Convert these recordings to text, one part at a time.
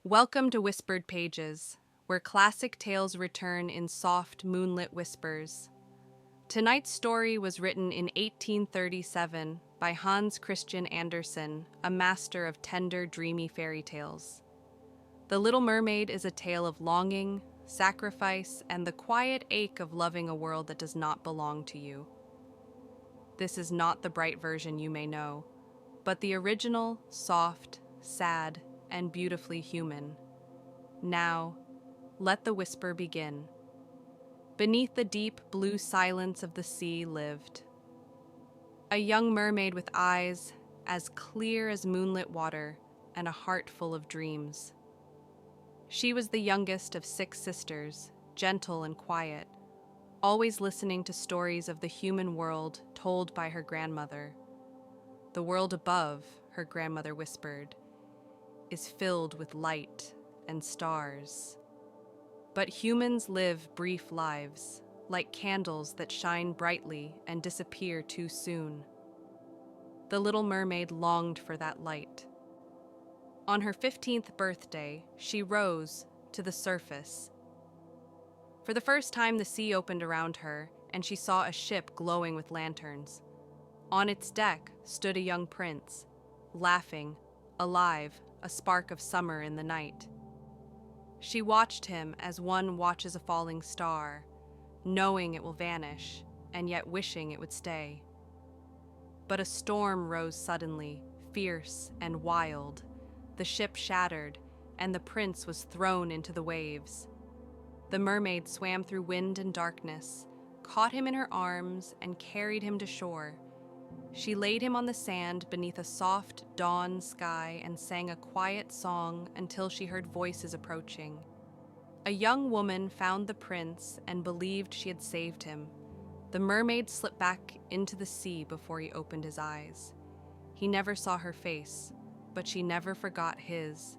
Welcome to Whispered Pages, where classic tales return in soft, moonlit whispers. Tonight's story was written in 1837 by Hans Christian Andersen, a master of tender, dreamy fairy tales. The Little Mermaid is a tale of longing, sacrifice, and the quiet ache of loving a world that does not belong to you. This is not the bright version you may know, but the original, soft, sad, and beautifully human. Now, let the whisper begin. Beneath the deep blue silence of the sea lived a young mermaid with eyes as clear as moonlit water and a heart full of dreams. She was the youngest of 6 sisters, gentle and quiet, always listening to stories of the human world told by her grandmother. The world above, her grandmother whispered, is filled with light and stars. But humans live brief lives, like candles that shine brightly and disappear too soon. The Little Mermaid longed for that light. On her 15th birthday, she rose to the surface. For the first time, the sea opened around her, and she saw a ship glowing with lanterns. On its deck stood a young prince, laughing, alive, a spark of summer in the night. She watched him as one watches a falling star, knowing it will vanish, and yet wishing it would stay. But a storm rose suddenly, fierce and wild. The ship shattered, and the prince was thrown into the waves. The mermaid swam through wind and darkness, caught him in her arms, and carried him to shore. She laid him on the sand beneath a soft dawn sky and sang a quiet song until she heard voices approaching. A young woman found the prince and believed she had saved him. The mermaid slipped back into the sea before he opened his eyes. He never saw her face, but she never forgot his.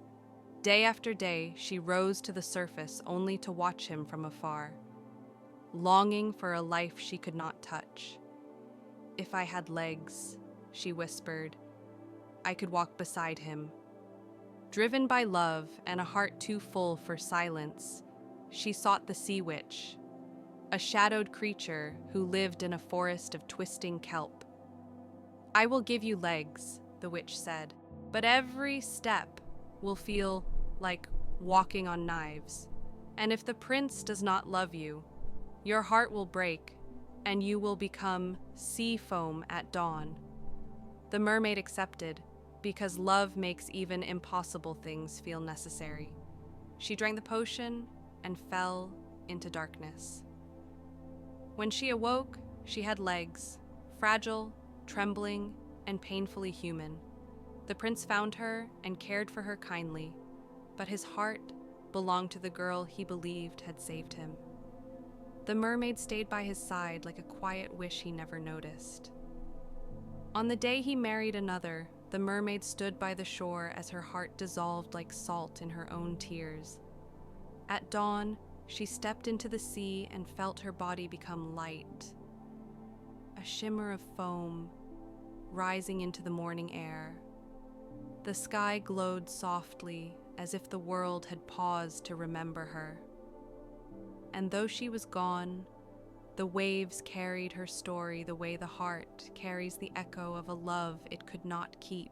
Day after day, she rose to the surface only to watch him from afar, longing for a life she could not touch. "If I had legs," she whispered, "I could walk beside him." Driven by love and a heart too full for silence, she sought the sea witch, a shadowed creature who lived in a forest of twisting kelp. "I will give you legs," the witch said, "but every step will feel like walking on knives. And if the prince does not love you, your heart will break and you will become sea foam at dawn." The mermaid accepted, because love makes even impossible things feel necessary. She drank the potion and fell into darkness. When she awoke, she had legs, fragile, trembling, and painfully human. The prince found her and cared for her kindly, but his heart belonged to the girl he believed had saved him. The mermaid stayed by his side like a quiet wish he never noticed. On the day he married another, the mermaid stood by the shore as her heart dissolved like salt in her own tears. At dawn, she stepped into the sea and felt her body become light, a shimmer of foam rising into the morning air. The sky glowed softly, as if the world had paused to remember her. And though she was gone, the waves carried her story the way the heart carries the echo of a love it could not keep.